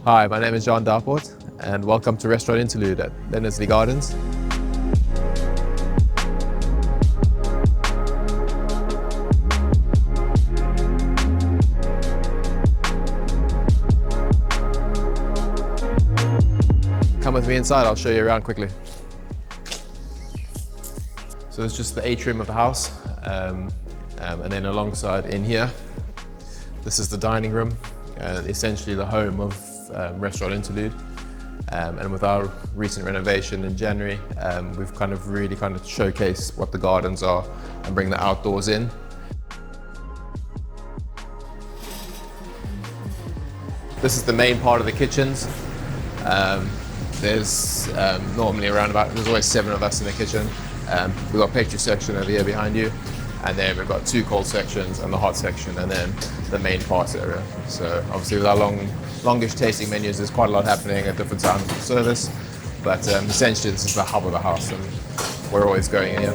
Hi, my name is Jean Delport and welcome to Restaurant Interlude at Leonardslee Gardens. Come with me inside, I'll show you around quickly. So it's just the atrium of the house, and then alongside in here, this is the dining room, essentially the home of Restaurant Interlude. And with our recent renovation in January, we've really showcased what the gardens are and bring the outdoors in. This is the main part of the kitchens. There's normally there's always 7 of us in the kitchen. We've got a pastry section over here behind you, and then we've got 2 cold sections and the hot section, and then the main parts area. So obviously with our longish tasting menus, there's quite a lot happening at different times of service, but essentially this is the hub of the house and we're always going in here.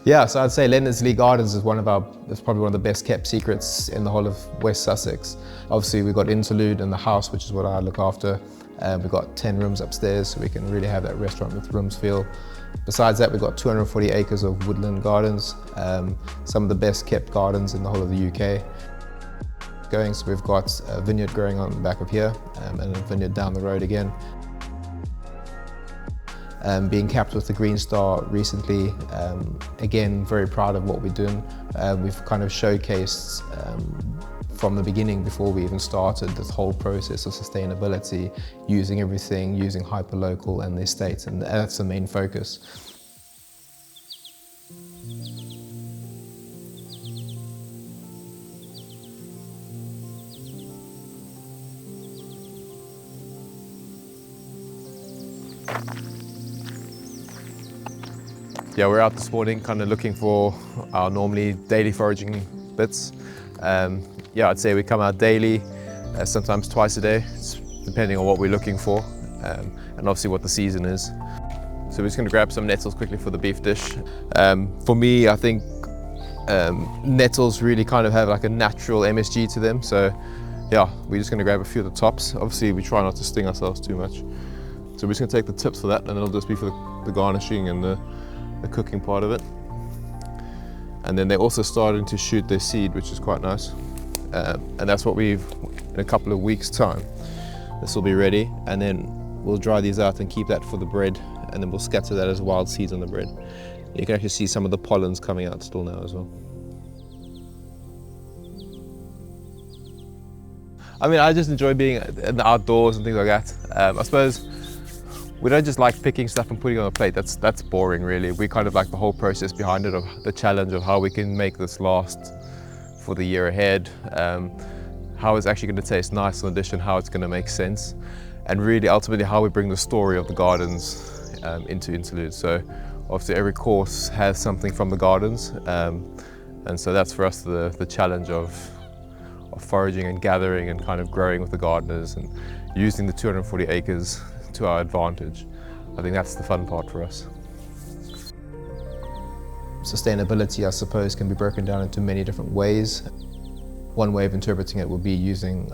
Yeah, so I'd say Leonardslee Gardens is probably one of the best kept secrets in the whole of West Sussex. Obviously we've got Interlude in the house, which is what I look after. We've got 10 rooms upstairs, so we can really have that restaurant with rooms feel. Besides that, we've got 240 acres of woodland gardens, some of the best kept gardens in the whole of the UK. So we've got a vineyard growing on the back of here, and a vineyard down the road again. Being capped with the Green Star recently, again, very proud of what we're doing. We've kind of showcased from the beginning, before we even started, this whole process of sustainability, using everything, using hyperlocal and the estates, and that's the main focus. Yeah, we're out this morning kind of looking for our normally daily foraging bits. Yeah, I'd say we come out daily, sometimes twice a day, depending on what we're looking for, and obviously what the season is. So we're just going to grab some nettles quickly for the beef dish. For me, I think nettles really kind of have like a natural MSG to them. So yeah, we're just going to grab a few of the tops. Obviously, we try not to sting ourselves too much. So we're just going to take the tips for that, and it'll just be for the garnishing and the cooking part of it. And then they're also starting to shoot their seed, which is quite nice. And that's what in a couple of weeks' time, this will be ready. And then we'll dry these out and keep that for the bread. And then we'll scatter that as wild seeds on the bread. You can actually see some of the pollens coming out still now as well. I mean, I just enjoy being in the outdoors and things like that. I suppose we don't just like picking stuff and putting it on a plate. That's boring, really. We kind of like the whole process behind it, of the challenge of how we can make this last for the year ahead, how it's actually going to taste nice in addition, how it's going to make sense, and really ultimately how we bring the story of the gardens into Interlude. So obviously every course has something from the gardens, and so that's for us the challenge of foraging and gathering and kind of growing with the gardeners and using the 240 acres to our advantage. I think that's the fun part for us. Sustainability, I suppose, can be broken down into many different ways. One way of interpreting it would be using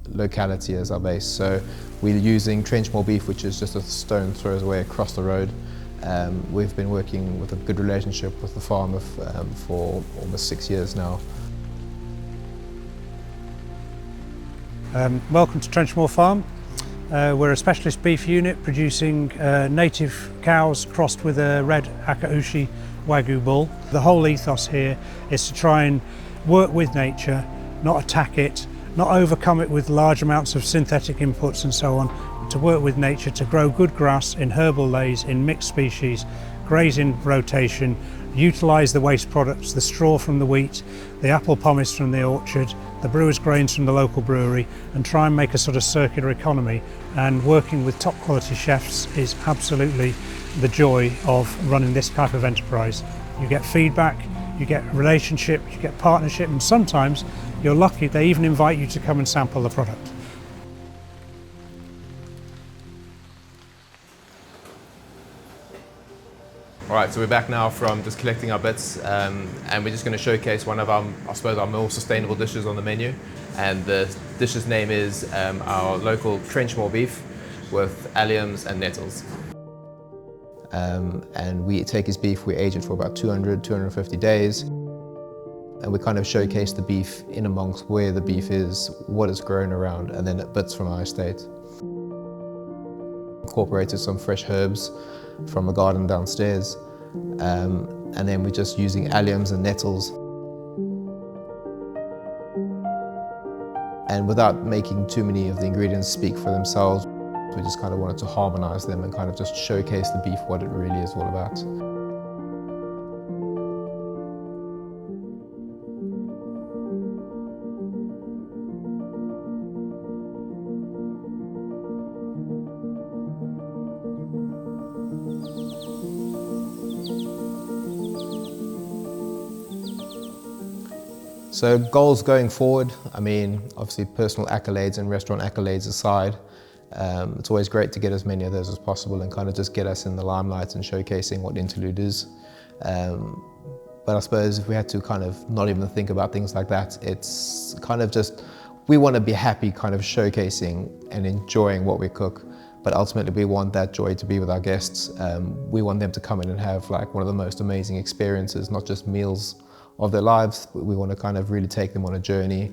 locality as our base. So we're using Trenchmore beef, which is just a stone's throw away across the road. We've been working with a good relationship with the farmer for almost 6 years now. Welcome to Trenchmore Farm. We're a specialist beef unit producing native cows crossed with a red Akaushi Wagyu bull. The whole ethos here is to try and work with nature, not attack it, not overcome it with large amounts of synthetic inputs and so on, but to work with nature to grow good grass in herbal lays, in mixed species, graze in rotation, utilise the waste products, the straw from the wheat, the apple pomace from the orchard, the brewer's grains from the local brewery, and try and make a sort of circular economy. And working with top quality chefs is absolutely the joy of running this type of enterprise. You get feedback, you get relationship, you get partnership, and sometimes you're lucky they even invite you to come and sample the product. All All right, so we're back now from just collecting our bits, and we're just going to showcase one of our, I suppose, our more sustainable dishes on the menu. And the dish's name is our local Trenchmore beef with alliums and nettles. And we take his beef, we age it for about 200, 250 days. And we kind of showcase the beef in amongst where the beef is, what it's grown around, and then bits from our estate. Incorporated some fresh herbs from a garden downstairs. And then we're just using alliums and nettles. And without making too many of the ingredients speak for themselves, we just kind of wanted to harmonize them and kind of just showcase the beef, what it really is all about. So goals going forward, I mean, obviously personal accolades and restaurant accolades aside, it's always great to get as many of those as possible and kind of just get us in the limelight and showcasing what Interlude is. But I suppose if we had to kind of not even think about things like that, it's kind of just, we want to be happy kind of showcasing and enjoying what we cook. But ultimately we want that joy to be with our guests. We want them to come in and have like one of the most amazing experiences, not just meals of their lives, but we want to kind of really take them on a journey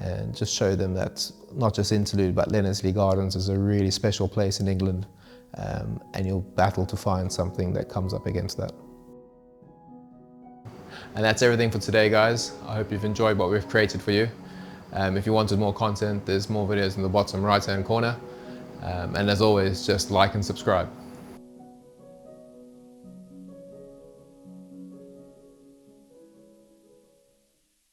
and just show them that not just Interlude, but Leonardslee Gardens is a really special place in England, and you'll battle to find something that comes up against that. And that's everything for today, guys. I hope you've enjoyed what we've created for you. If you wanted more content, there's more videos in the bottom right-hand corner. And as always, just like and subscribe.